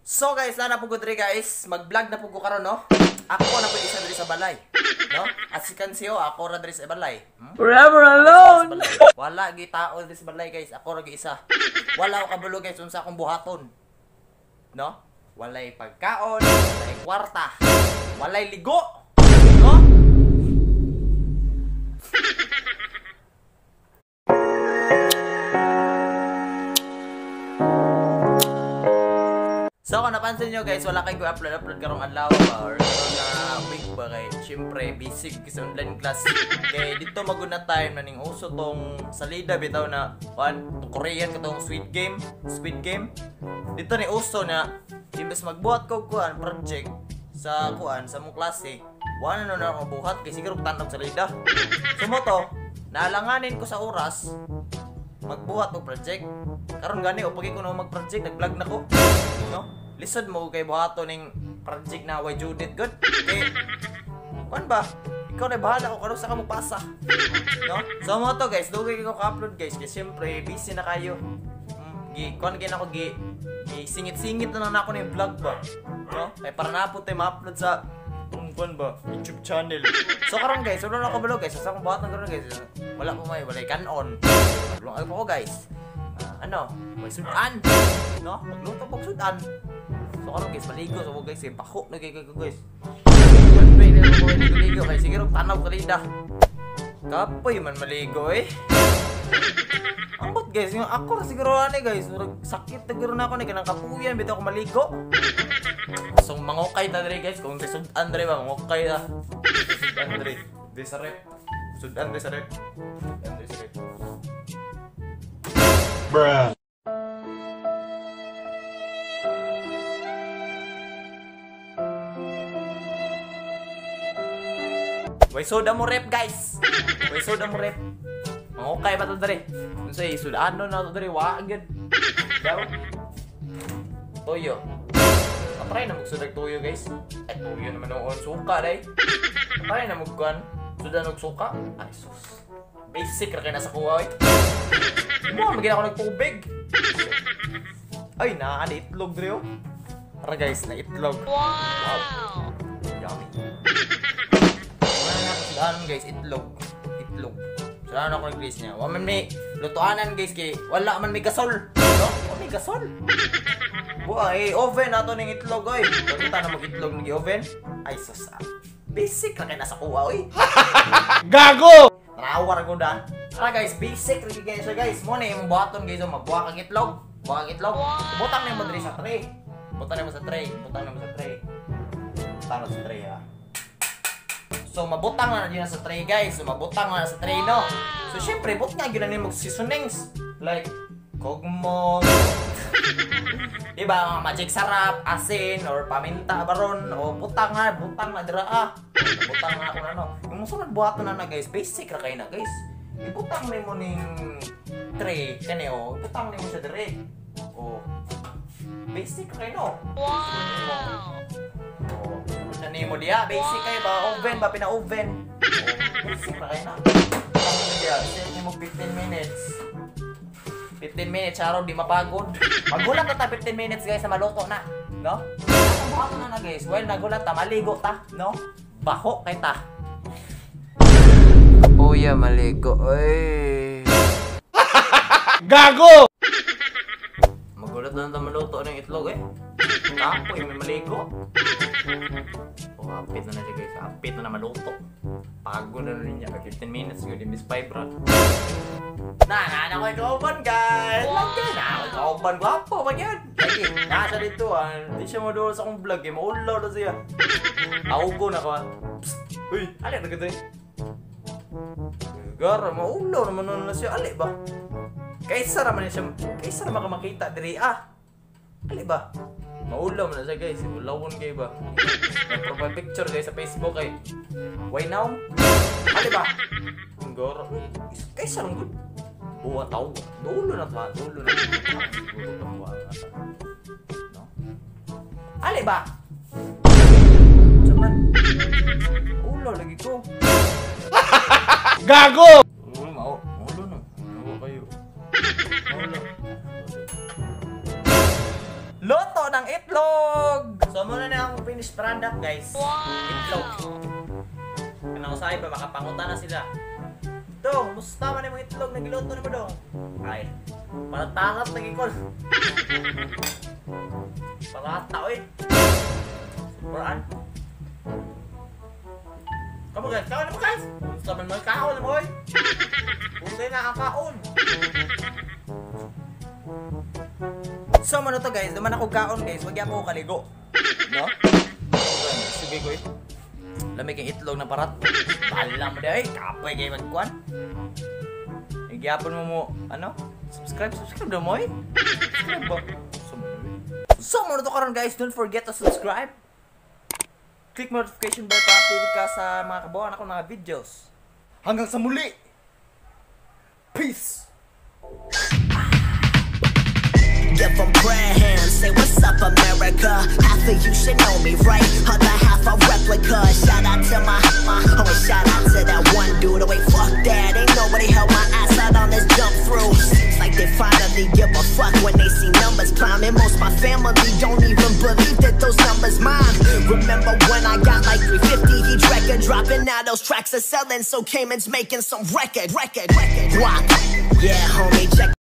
So guys, na po ko diri guys, mag-vlog na po ko karon no. Ako na po isa diri sa balay. No? As you can see ako ra diri sa balay. Forever alone. Wala gi tao diri sa balay guys, ako ra gi isa. Wala ko kabulo guys unsa akong buhaton. No? Walay pagkaon, walay kwarta, walay ligo. No? So kung napansin nyo guys, wala kayo upload karong adlaw ba or karong week ba kay syempre basic sa online class. Kay dito maguna time na ning uso tong salida bitaw na Korean katong Squid Game. Dito ni uso na imbes magbuhat ko project sa sa mong klase. Wala na ako buhat kay siguro tanog salida. Sumo to, naalanganin ko sa oras magbuhat og project. Karon gani o pagi ko na mag-project, nag-vlog na ko. No? Lisod mo kay buhato ning project na way Judith good. Eh, kuan ba? Ikaw na bahala ko karon sa kamo pasa. No? So mo to guys, dugay ko ka-upload guys kasi syempre busy na kayo. Kuan gid ako singit-singit na ako ning vlog ba. No? Kay para na po tayo ma-upload sa kuan ba YouTube channel. So karon guys, wala na ko vlog guys. Sa akong buhat ng karon guys. Wala po walay kanon. Vlog ako guys. May sudan. No? Magluto pag sudan. So karon guys, maligo so guys, pako na kay guys. Pwede na mo maligo kay siguro tanaw kalida. Kapoy man maligo eh. Ambot guys, yung ako siguro ani guys, sakit siguro na ako ni kanang kapuyan bitaw ko maligo. So mangokay ta diri guys, kung sudan diri ba mangokay ta. Sudan diri. Di sa rep. Sudan diri sa rep. Bruh. Way soda mo rep guys. Way soda mo rep. Okay ba to dere? Unsay sudano na to dere wa gyud. Daw. Toyo. Try na magsudag toyo guys. Ay toyo naman noon suka dai. Try na magkuan sudan og suka. Ay sus. Basic ra kay nasa kuha oy. Mo magina ako nagtubig. Ay na ani itlog dere oh. Tara guys, na itlog. Wow. Yummy. Sudahan guys, itlog. Sudahan ako ng glaze niya. Wala man may lutuanan guys kay wala man may gasol. No? Wala may gasol. Buhay, oven ato ng itlog oy. Kita na mag-itlog ng oven. Ay sus. Basic ra kay nasa kuha oy. Gago! Trawar ko dan. Tara guys, basic rin guys guys. Mo na yung buhaton guys, magbuha kang itlog. Buha kang itlog. Butang na mo diri sa tray. Butang na mo sa tray ha. So mabutang na din sa tray guys. So mabutang na sa tray no. So syempre but nga gyud na mo seasonings like kogmo. Diba, magic sarap, asin or paminta baron o butang na dira ah. Butang na ako na no. Yung sunod buhaton na guys, basic ra kay na guys. Ibutang nimo ning tray kani o, ibutang nimo sa dire. O basic ra kay no. Wow. Nani mo dia, basic kay ba oven ba pina-oven. Basic ra kay na. Dia, set mo 15 minutes. 15 minutes araw di mapagod. Magulat ta 15 minutes guys sa maluto na, no? Baho na guys. Well, nagulat ta, maligo ta, no? Baho kay ta. Uya maligo. Oy. Gago! Magulat na ta maluto ng itlog eh. Tapoy may maligo. Apit na siya guys. Apit na maluto. Pagod na rin niya. 15 minutes. Good in this pipe run. Na ko yung oven guys. Lagi na ako yung oven. Gwapo ba yan? Lagi. Nasa dito hindi siya madulo sa akong vlog eh. Maulaw na siya. Augo na ko Uy. Alik na gito eh. Gara. Maulaw naman na siya. Alik ba? Kaysa naman siya. Kaysa naman ka makita diri Alik ba? Maulaw na siya guys, ulawon kayo ba? Profile picture guys sa Facebook kay why now? Ano ba? Ang goro. Kaysa lang good. Buwa tao. Dulo na ba? Dulo na. No? Ali ba? Saman. Ulaw lagi ko. Gago! Maulo na. Ano kayo? Loto ng itlog! So muna na akong finished product guys. Itlog. Kanang usahay ba, makapangutan na sila. Dong, musta man yung mga itlog na giluto na mo dong? Ay, parang tangat na gikol. Parata, oy. Superan. Kamu guys, kaon na mo guys. Musta man mga kaon na mo, oy. Puntay na ang kaon. So ano to guys, naman ako kaon guys, wag ako kaligo. No? Sige ko eh. Lamig ang itlog na parat. Bahala mo dahil, kapay kayo magkuhan. Nagyapon mo ano? Subscribe na mo eh. Subscribe ba? So ano to karon guys, don't forget to subscribe. Click notification bell para update ka sa mga kabuuan ako mga videos. Hanggang sa muli! Peace! Give them prayer hands, say what's up America. Half of you should know me, right? Other half a replica. Shout out to my homie, shout out to that one dude. Oh wait, fuck that, ain't nobody held my ass out on this jump through. Seems like they finally give a fuck when they see numbers climbing. Most my family don't even believe that those numbers mine. Remember when I got like 350 each record dropping? Now those tracks are selling, so Cayman's making some record. Wow, yeah homie, check